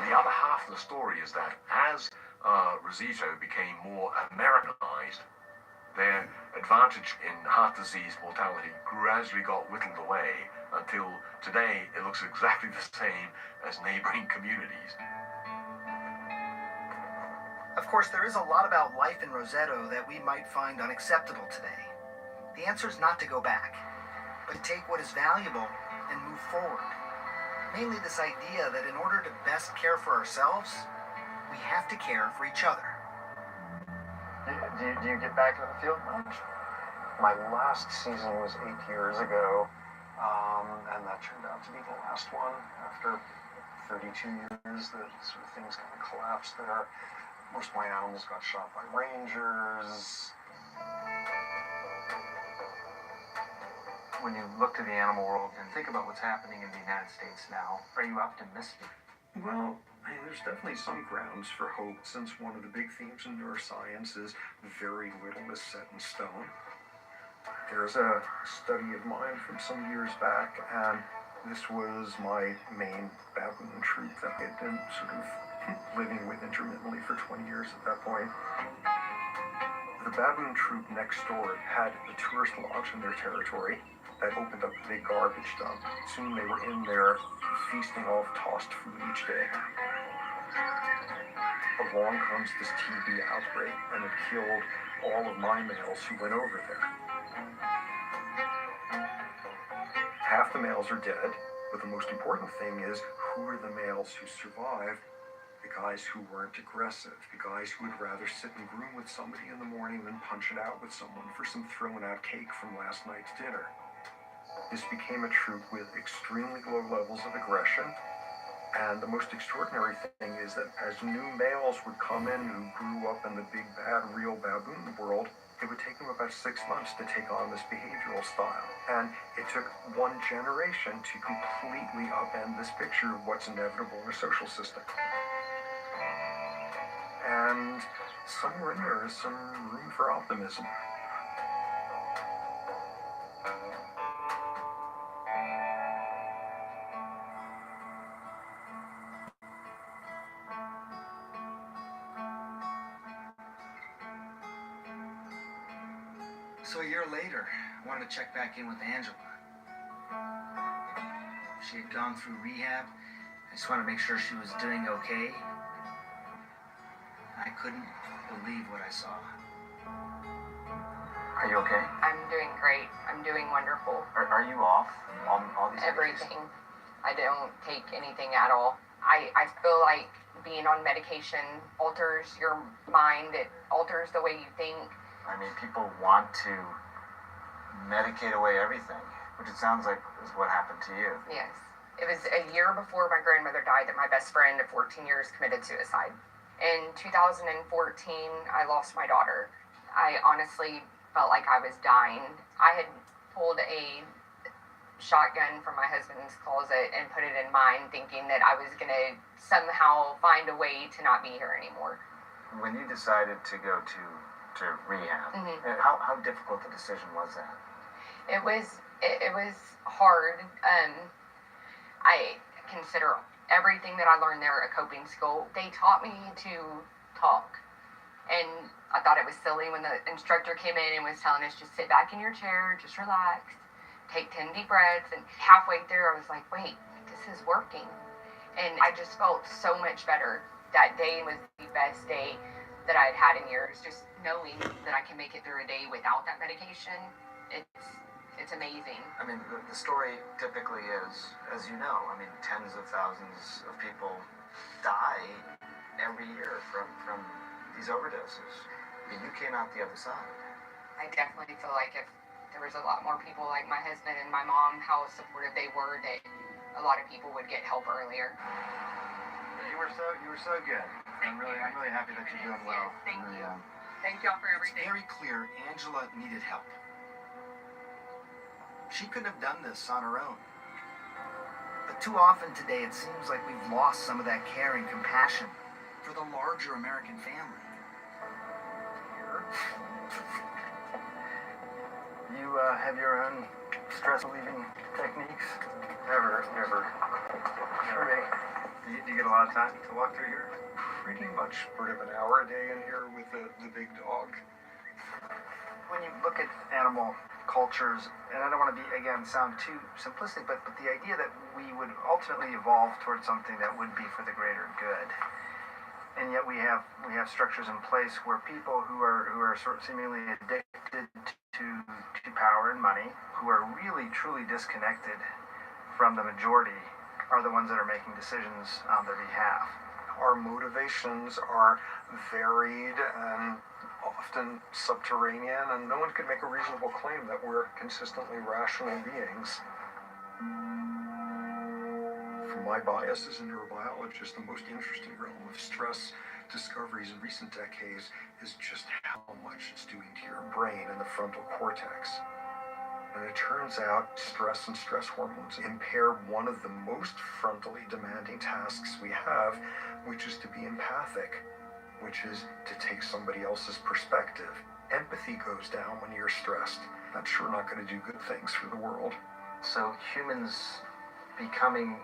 The other half of the story is that as Rosito became more Americanized, their advantage in heart disease mortality gradually got whittled away until today it looks exactly the same as neighboring communities. Of course, there is a lot about life in Rossetto that we might find unacceptable today. The answer is not to go back, but take what is valuable and move forward. Mainly this idea that in order to best care for ourselves, we have to care for each other. Do you get back to the field much? My last season was 8 years ago, and that turned out to be the last one. After 32 years, that sort of things kind of collapsed there. Most of my animals got shot by rangers. When you look to the animal world and think about what's happening in the United States now, are you optimistic? Well, there's definitely some grounds for hope, since one of the big themes in neuroscience is very little is set in stone. There's a study of mine from some years back, and this was my main baboon troop that I had been sort of living with intermittently for 20 years at that point. The baboon troop next door had a tourist lodge in their territory that opened up a big garbage dump. Soon they were in there feasting off tossed food each day. Along comes this TB outbreak, and it killed all of my males who went over there. Half the males are dead, but the most important thing is, who are the males who survived? the guys who weren't aggressive, the guys who would rather sit and groom with somebody in the morning than punch it out with someone for some thrown out cake from last night's dinner. This became a troop with extremely low levels of aggression. And the most extraordinary thing is that as new males would come in who grew up in the big, bad, real baboon world, it would take them about 6 months to take on this behavioral style. And it took one generation to completely upend this picture of what's inevitable in a social system. And somewhere in there is some room for optimism. So a year later, I wanted to check back in with Angela. She had gone through rehab. I just wanted to make sure she was doing okay. I couldn't believe what I saw. Are you okay? I'm doing great. I'm doing wonderful. Are you off on all these Everything. I don't take anything at all. I feel like being on medication alters your mind. It alters the way you think. I mean, people want to medicate away everything, which it sounds like is what happened to you. Yes. It was a year before my grandmother died that my best friend of 14 years committed suicide. In 2014, I lost my daughter. I honestly felt like I was dying. I had pulled a shotgun from my husband's closet and put it in mine, thinking that I was going to somehow find a way to not be here anymore. When you decided to go to rehab, how difficult a decision was that? It was hard. I consider everything that I learned there a coping skill. They taught me to talk, and I thought it was silly when the instructor came in and was telling us just sit back in your chair, just relax, take 10 deep breaths. And halfway through I was like, wait, this is working. And I just felt so much better. That day was the best day that I had had in years. Just knowing that I can make it through a day without that medication, it's amazing. I mean, the story typically is, as you know, I mean, tens of thousands of people die every year from these overdoses. I mean, you came out the other side. I definitely feel like if there was a lot more people like my husband and my mom, how supportive they were, that a lot of people would get help earlier. You were so good. I'm really happy that you're doing well. Yes, thank you. Thank y'all for everything. It's very clear Angela needed help. She couldn't have done this on her own. But too often today, it seems like we've lost some of that care and compassion for the larger American family. You have your own stress relieving techniques? Never. Do you get a lot of time to walk through here? Pretty much sort of an hour a day in here with the big dog. When you look at animal cultures, and I don't want to sound too simplistic, but the idea that we would ultimately evolve towards something that would be for the greater good, and yet we have structures in place where people who are sort of seemingly addicted to power and money, who are really truly disconnected from the majority, are the ones that are making decisions on their behalf. Our motivations are varied and often subterranean, and no one could make a reasonable claim that we're consistently rational beings. From my bias as a neurobiologist, the most interesting realm of stress discoveries in recent decades is just how much it's doing to your brain and the frontal cortex. And it turns out stress and stress hormones impair one of the most frontally demanding tasks we have, which is to be empathic, which is to take somebody else's perspective. Empathy goes down when you're stressed. That's sure not going to do good things for the world. So humans becoming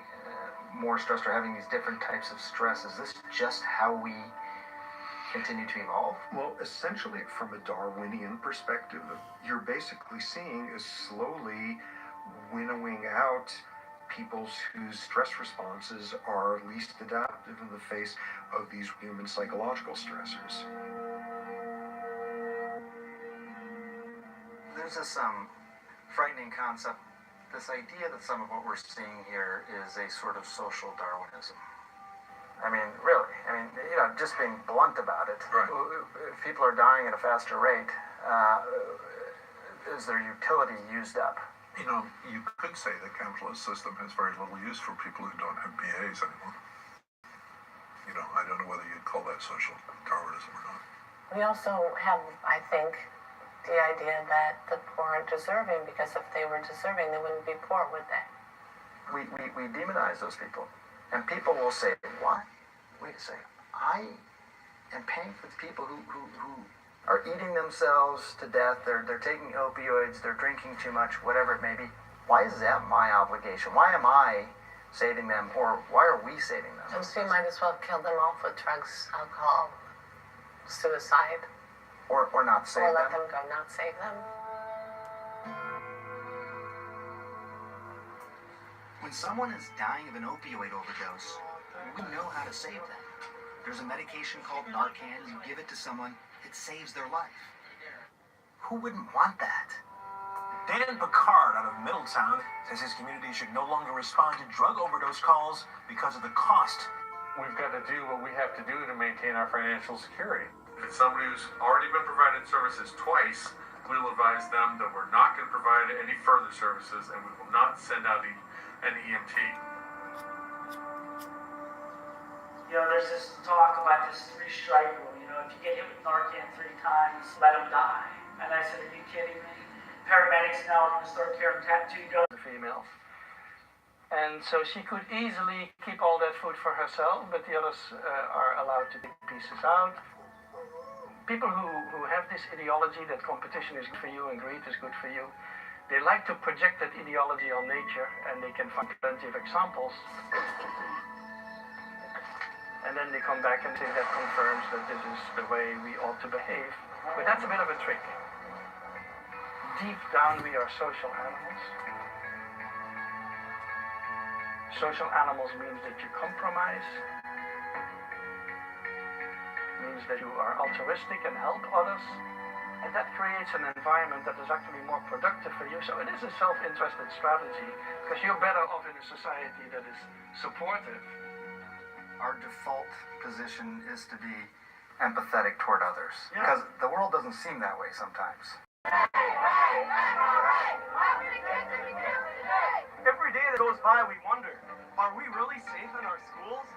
more stressed or having these different types of stress, is this just how we continue to evolve? Well, essentially, from a Darwinian perspective, you're basically seeing is slowly winnowing out peoples whose stress responses are least adaptive in the face of these human psychological stressors. There's this frightening concept, this idea that some of what we're seeing here is a sort of social Darwinism. I mean, really. I mean, just being blunt about it. Right. If people are dying at a faster rate, is their utility used up? You could say the capitalist system has very little use for people who don't have BAs anymore. I don't know whether you'd call that social Darwinism or not. We also have, I think, the idea that the poor aren't deserving, because if they were deserving, they wouldn't be poor, would they? We demonize those people. And people will say, what? Wait a second. I am paying for the people who are eating themselves to death. They're taking opioids. They're drinking too much, whatever it may be. Why is that my obligation? Why am I saving them, or why are we saving them? And so you might as well kill them off with drugs, alcohol, suicide. Or not save them. Or let them go, not save them. When someone is dying of an opioid overdose, we know how to save them. There's a medication called Narcan. You give it to someone, it saves their life. Who wouldn't want that? Dan Picard out of Middletown says his community should no longer respond to drug overdose calls because of the cost. We've got to do what we have to do to maintain our financial security. If it's somebody who's already been provided services twice, we'll advise them that we're not going to provide any further services, and we will not send out an EMT. There's this talk about this 3-strike rule. If you get hit with Narcan 3 times, let them die. And I said, are you kidding me? Paramedics now are going to start carrying tattoo guns. The females. And so she could easily keep all that food for herself, but the others are allowed to take pieces out. People who have this ideology that competition is good for you and greed is good for you, they like to project that ideology on nature, and they can find plenty of examples. And then they come back and say that confirms that this is the way we ought to behave. But that's a bit of a trick. Deep down, we are social animals. Social animals means that you compromise, means that you are altruistic and help others, and that creates an environment that is actually more productive for you. So it is a self-interested strategy, because you're better off in a society that is supportive. Our default position is to be Empathetic toward others. Yeah. Because the world doesn't seem that way sometimes. Every day that goes by, we wonder, are we really safe in our schools?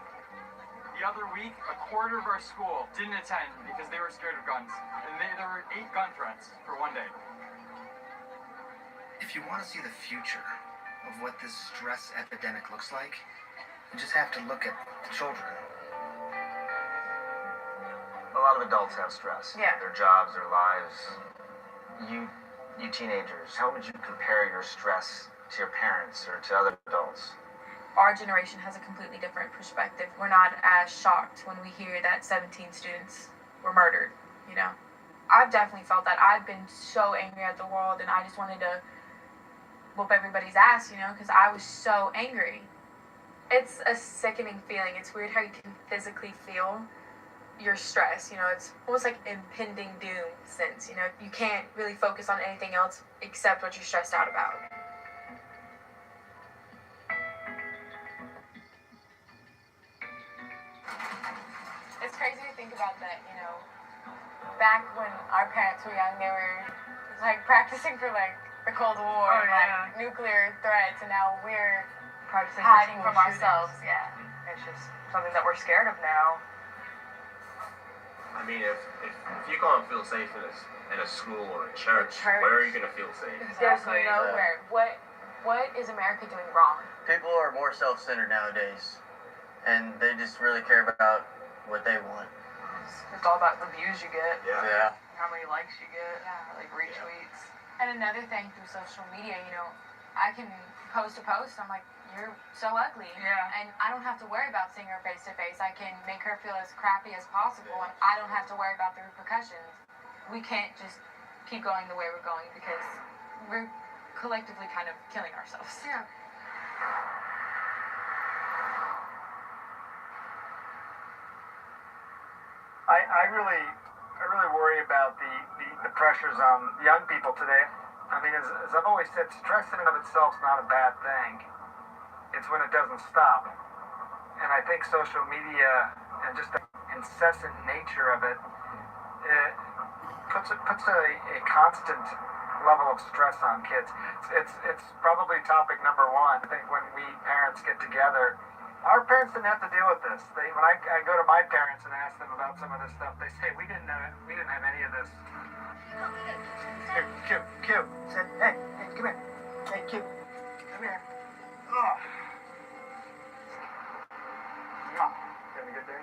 The other week, a quarter of our school didn't attend because they were scared of guns. And there were 8 gun threats for one day. If you want to see the future of what this stress epidemic looks like, you just have to look at the children. A lot of adults have stress. Yeah. Their jobs, their lives. You teenagers, how would you compare your stress to your parents or to other adults? Our generation has a completely different perspective. We're not as shocked when we hear that 17 students were murdered, I've definitely felt that. I've been so angry at the world, and I just wanted to whoop everybody's ass, because I was so angry. It's a sickening feeling. It's weird how you can physically feel your stress, it's almost like impending doom sense, you can't really focus on anything else except what you're stressed out about. It's crazy to think about that, back when our parents were young, they were like practicing for like the Cold War, and like nuclear threats, and now we're practicing hiding from shootings. ourselves. Yeah. It's just something that we're scared of now. I mean, if you can't feel safe in a school or a church, where are you going to feel safe? Exactly. There's nowhere. What is America doing wrong? People are more self-centered nowadays, and they just really care about what they want. It's all about the views you get. Yeah. How many likes you get. Like retweets. And another thing through social media, I can post a post. I'm like, you're so ugly. Yeah. And I don't have to worry about seeing her face to face. I can make her feel as crappy as possible, and I don't have to worry about the repercussions. We can't just keep going the way we're going, because we're collectively kind of killing ourselves. Yeah. I really worry about the pressures on young people today. I mean, as I've always said, stress in and of itself is not a bad thing. It's when it doesn't stop. And I think social media and just the incessant nature of it, it puts a constant level of stress on kids. It's probably topic number one. I think when we parents get together, our parents didn't have to deal with this. When I go to my parents and ask them about some of this stuff, they say we didn't have any of this. Q. Said, hey, come here. Hey, Q. Come here. Oh. Having a good day?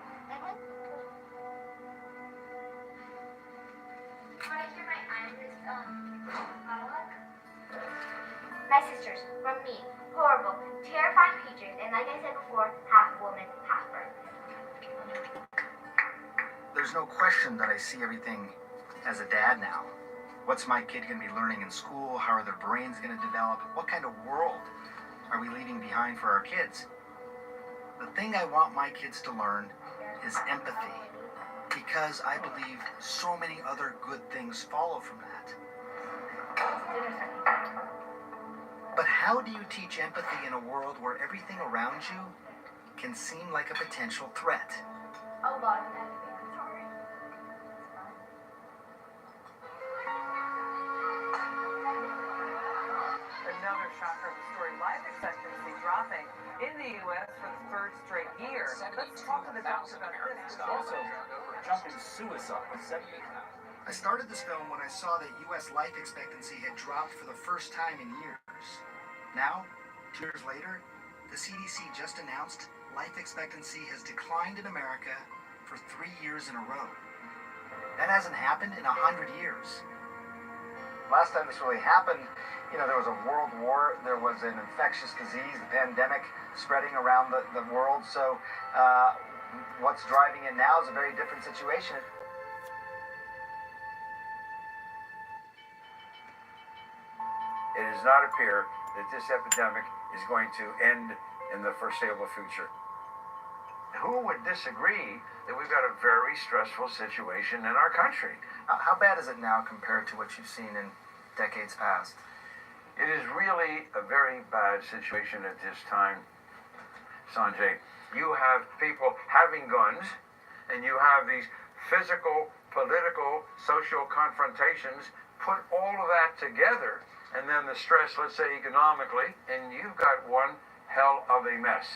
My sisters were mean, horrible, terrifying creatures, and like I said before, half woman, half bird. There's no question that I see everything as a dad now. What's my kid going to be learning in school? How are their brains going to develop? What kind of world are we leaving behind for our kids? The thing I want my kids to learn is empathy, because I believe so many other good things follow from that. But how do you teach empathy in a world where everything around you can seem like a potential threat? A lot of that. Sorry. Another shocker of the story, life expectancy dropping in the U.S. for the third straight year. Let's talk to the doctor about this. Also, jumping suicide with 70. I started this film when I saw that U.S. life expectancy had dropped for the first time in years. Now, 2 years later, the CDC just announced life expectancy has declined in America for 3 years in a row. That hasn't happened in 100 years. Last time this really happened, there was a world war, there was an infectious disease, the pandemic spreading around the world. So what's driving it now is a very different situation. It does not appear that this epidemic is going to end in the foreseeable future. Who would disagree that we've got a very stressful situation in our country? How bad is it now compared to what you've seen in decades past? It is really a very bad situation at this time, Sanjay. You have people having guns, and you have these physical, political, social confrontations. Put all of that together, and then the stress, let's say economically, and you've got one hell of a mess.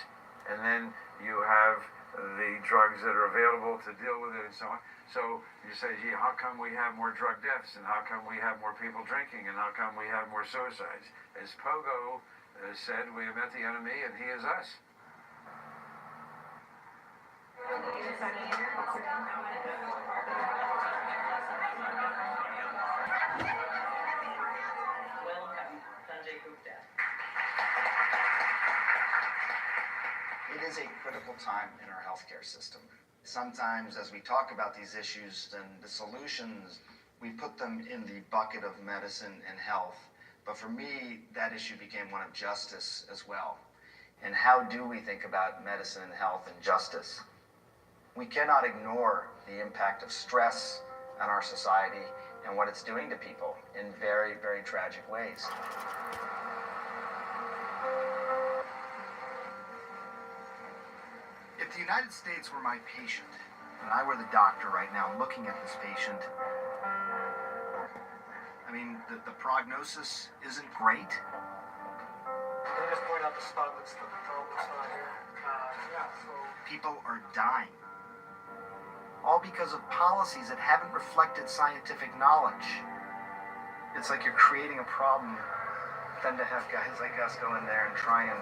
And then you have the drugs that are available to deal with it and so on. So you say, gee, how come we have more drug deaths, and how come we have more people drinking, and how come we have more suicides? As Pogo said, we have met the enemy, and he is us. It is a critical time in our healthcare system. Sometimes as we talk about these issues and the solutions, we put them in the bucket of medicine and health. But for me, that issue became one of justice as well. And how do we think about medicine and health and justice? We cannot ignore the impact of stress on our society and what it's doing to people in very, very tragic ways. If the United States were my patient, and I were the doctor right now looking at this patient, I mean, the prognosis isn't great. Can you just point out the spot that's the problem spot here? People are dying. All because of policies that haven't reflected scientific knowledge. It's like you're creating a problem, then to have guys like us go in there and try and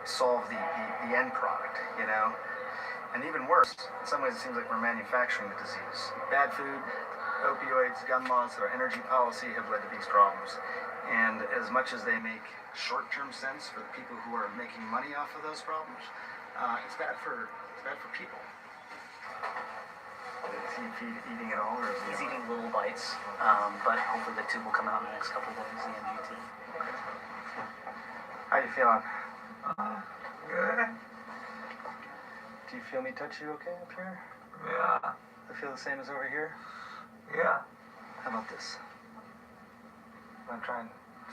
solve the end product, And even worse, in some ways it seems like we're manufacturing the disease. Bad food, opioids, gun laws, our energy policy have led to these problems. And as much as they make short-term sense for the people who are making money off of those problems, it's bad for people. Is he eating it all, or is he? He's eating little bites, but hopefully the tube will come out in the next couple of days, the MGT. Okay. How you feeling? Good. Do you feel me touch you okay up here? Yeah. I feel the same as over here? Yeah. How about this? Want to try and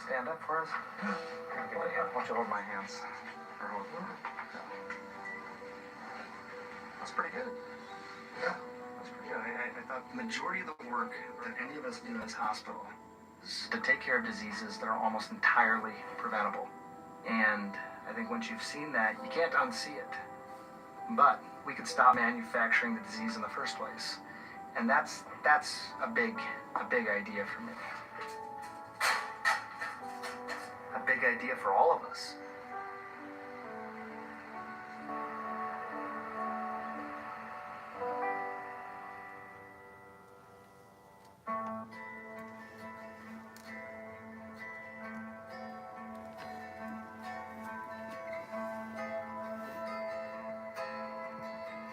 stand up for us? Why don't you hold my hands? Or hold... That's pretty good. Yeah, that's pretty good. I thought the majority of the work that any of us do as hospital is to take care of diseases that are almost entirely preventable. And I think once you've seen that, you can't unsee it. But we could stop manufacturing the disease in the first place. And that's a big idea for me. A big idea for all of us.